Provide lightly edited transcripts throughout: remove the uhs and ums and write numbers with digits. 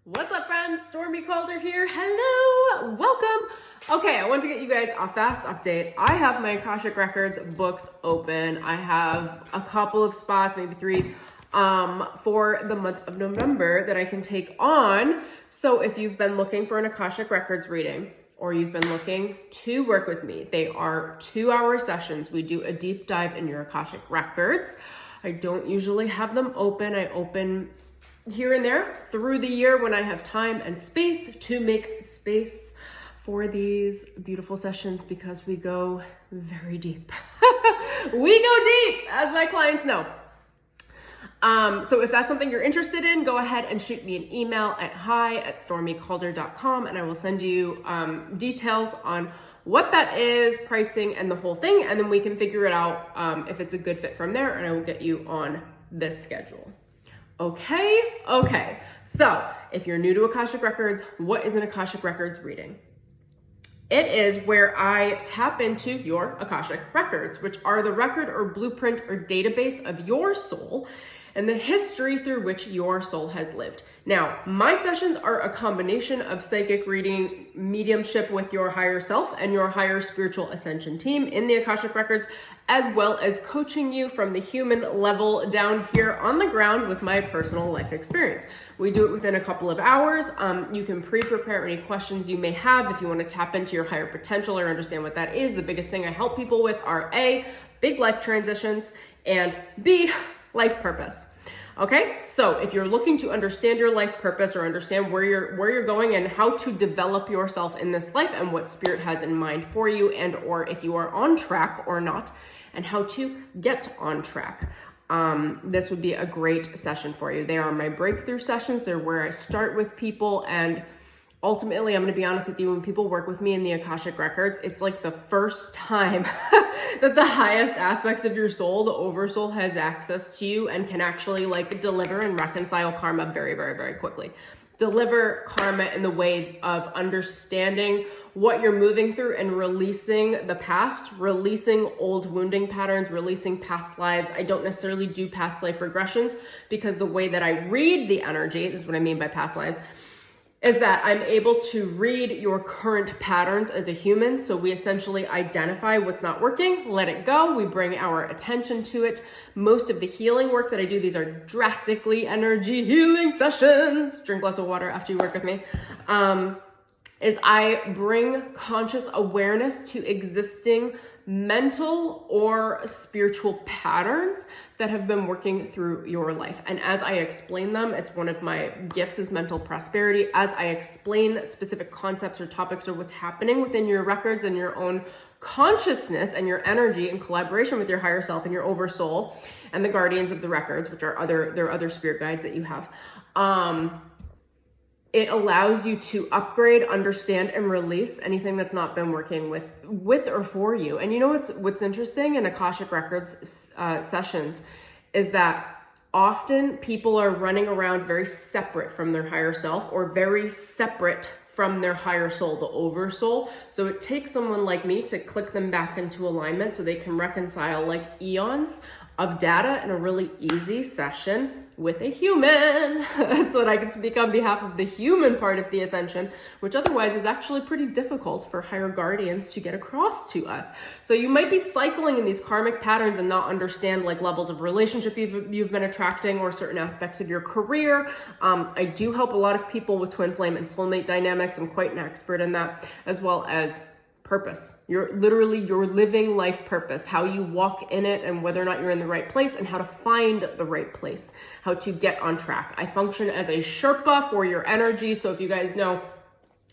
What's up, friends? Stormie Calder here. Hello, welcome. Okay, I want to get you guys a fast update. I have my Akashic Records books open. I have a couple of spots, maybe 3, for the month of November that I can take on. So if you've been looking for an Akashic Records reading, or you've been looking to work with me, they are 2-hour sessions. We do a deep dive in your Akashic Records. I don't usually have them open. I open here and there through the year when I have time and space to make space for these beautiful sessions, because we go very deep. We go deep, as my clients know. So if that's something you're interested in, go ahead and shoot me an email at hi@stormiecalder.com, and I will send you details on what that is, pricing, and the whole thing, and then we can figure it out if it's a good fit from there, and I will get you on this schedule. Okay. So if you're new to Akashic Records, what is an Akashic Records reading? It is where I tap into your Akashic Records, which are the record or blueprint or database of your soul and the history through which your soul has lived. Now, my sessions are a combination of psychic reading, mediumship with your higher self and your higher spiritual ascension team in the Akashic Records, as well as coaching you from the human level down here on the ground with my personal life experience. We do it within a couple of hours. You can pre-prepare any questions you may have if you want to tap into your higher potential or understand what that is. The biggest thing I help people with are A, big life transitions, and B, life purpose. Okay, so if you're looking to understand your life purpose or understand where you're going and how to develop yourself in this life and what spirit has in mind for you, and or if you are on track or not, and how to get on track, this would be a great session for you. They are my breakthrough sessions. They're where I start with people, and ultimately, I'm going to be honest with you, when people work with me in the Akashic Records, it's like the first time that the highest aspects of your soul, the oversoul, has access to you and can actually like deliver and reconcile karma very, very, very quickly. Deliver karma in the way of understanding what you're moving through and releasing the past, releasing old wounding patterns, releasing past lives. I don't necessarily do past life regressions, because the way that I read the energy, this is what I mean by past lives, is that I'm able to read your current patterns as a human. So we essentially identify what's not working, let it go. We bring our attention to it. Most of the healing work that I do, these are drastically energy healing sessions. Drink lots of water after you work with me. Is I bring conscious awareness to existing mental or spiritual patterns that have been working through your life. And as I explain them, it's one of my gifts is mental prosperity. As I explain specific concepts or topics or what's happening within your records and your own consciousness and your energy in collaboration with your higher self and your oversoul and the guardians of the records, which are other spirit guides that you have, it allows you to upgrade, understand, and release anything that's not been working with or for you. And you know what's interesting in Akashic Records sessions is that often people are running around very separate from their higher self or very separate from their higher soul, the oversoul. So it takes someone like me to click them back into alignment so they can reconcile like eons of data in a really easy session with a human, so that I can speak on behalf of the human part of the ascension, which otherwise is actually pretty difficult for higher guardians to get across to us. So you might be cycling in these karmic patterns and not understand like levels of relationship you've been attracting or certain aspects of your career. I do help a lot of people with twin flame and soulmate dynamics. I'm quite an expert in that, as well as purpose. You're literally your living life purpose, how you walk in it and whether or not you're in the right place and how to find the right place, how to get on track. I function as a Sherpa for your energy. So if you guys know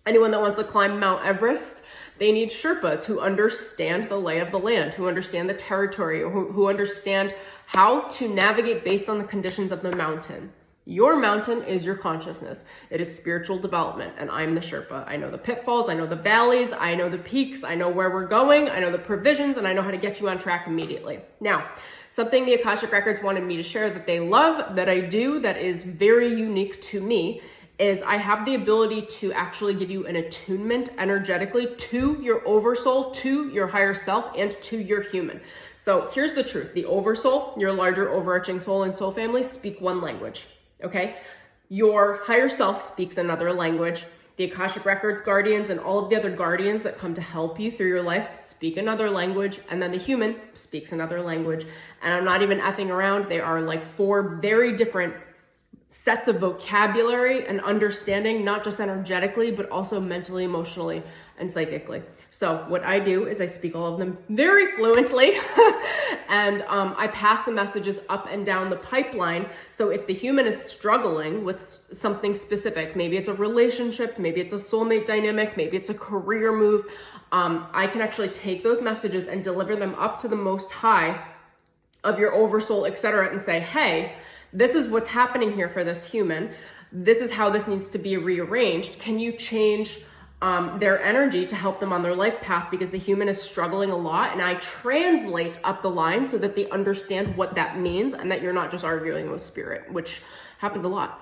anyone that wants to climb Mount Everest, they need Sherpas who understand the lay of the land, who understand the territory, who understand how to navigate based on the conditions of the mountain. Your mountain is your consciousness. It is spiritual development, and I'm the Sherpa. I know the pitfalls, I know the valleys, I know the peaks, I know where we're going, I know the provisions, and I know how to get you on track immediately. Now, something the Akashic Records wanted me to share that they love, that I do, that is very unique to me, is I have the ability to actually give you an attunement energetically to your oversoul, to your higher self, and to your human. So here's the truth. The oversoul, your larger overarching soul and soul family, speak one language. Okay. Your higher self speaks another language. The Akashic Records guardians and all of the other guardians that come to help you through your life speak another language, and then the human speaks another language. And I'm not even effing around. They are like 4 very different sets of vocabulary and understanding, not just energetically, but also mentally, emotionally, and psychically. So what I do is I speak all of them very fluently and I pass the messages up and down the pipeline. So if the human is struggling with something specific, maybe it's a relationship, maybe it's a soulmate dynamic, maybe it's a career move, I can actually take those messages and deliver them up to the Most High of your oversoul, etc., and say, hey, this is what's happening here for this human. This is how this needs to be rearranged. Can you change their energy to help them on their life path? Because the human is struggling a lot, and I translate up the line so that they understand what that means and that you're not just arguing with spirit, which happens a lot.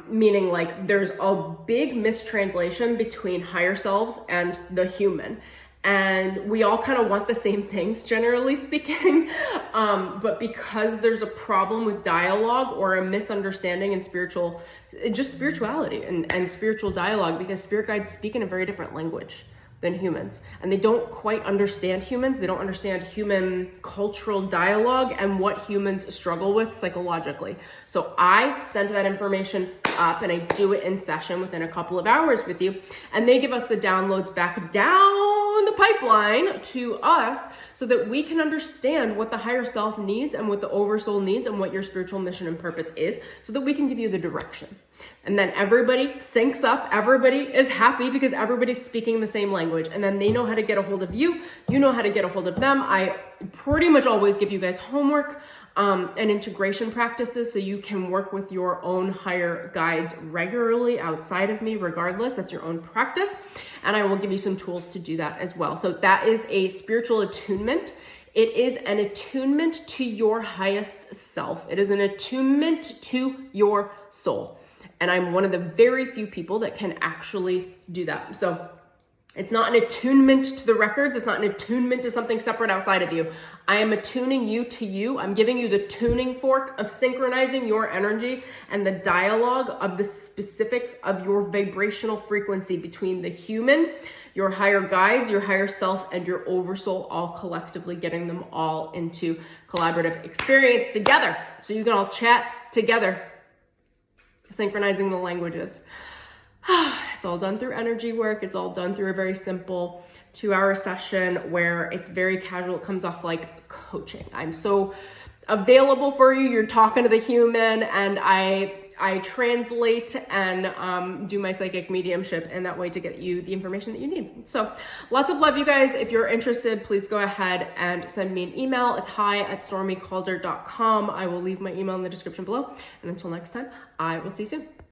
Meaning like there's a big mistranslation between higher selves and the human. And we all kind of want the same things, generally speaking. But because there's a problem with dialogue or a misunderstanding in spirituality and spiritual dialogue, because spirit guides speak in a very different language than humans. And they don't quite understand humans. They don't understand human cultural dialogue and what humans struggle with psychologically. So I send that information up and I do it in session within a couple of hours with you. And they give us the downloads back down the pipeline to us so that we can understand what the higher self needs and what the oversoul needs and what your spiritual mission and purpose is, so that we can give you the direction. And then everybody syncs up, everybody is happy because everybody's speaking the same language, and then they know how to get a hold of you, you know how to get a hold of them. I pretty much always give you guys homework and integration practices so you can work with your own higher guides regularly outside of me, regardless. That's your own practice. And I will give you some tools to do that as well. So that is a spiritual attunement. It is an attunement to your highest self. It is an attunement to your soul. And I'm one of the very few people that can actually do that. So it's not an attunement to the records. It's not an attunement to something separate outside of you. I am attuning you to you. I'm giving you the tuning fork of synchronizing your energy and the dialogue of the specifics of your vibrational frequency between the human, your higher guides, your higher self, and your oversoul, all collectively getting them all into collaborative experience together. So you can all chat together, synchronizing the languages. It's all done through energy work. It's all done through a very simple 2-hour session where it's very casual. It comes off like coaching. I'm so available for you. You're talking to the human, and I translate and do my psychic mediumship in that way to get you the information that you need. So lots of love, you guys. If you're interested, please go ahead and send me an email. It's hi@stormiecalder.com. I will leave my email in the description below. And until next time, I will see you soon.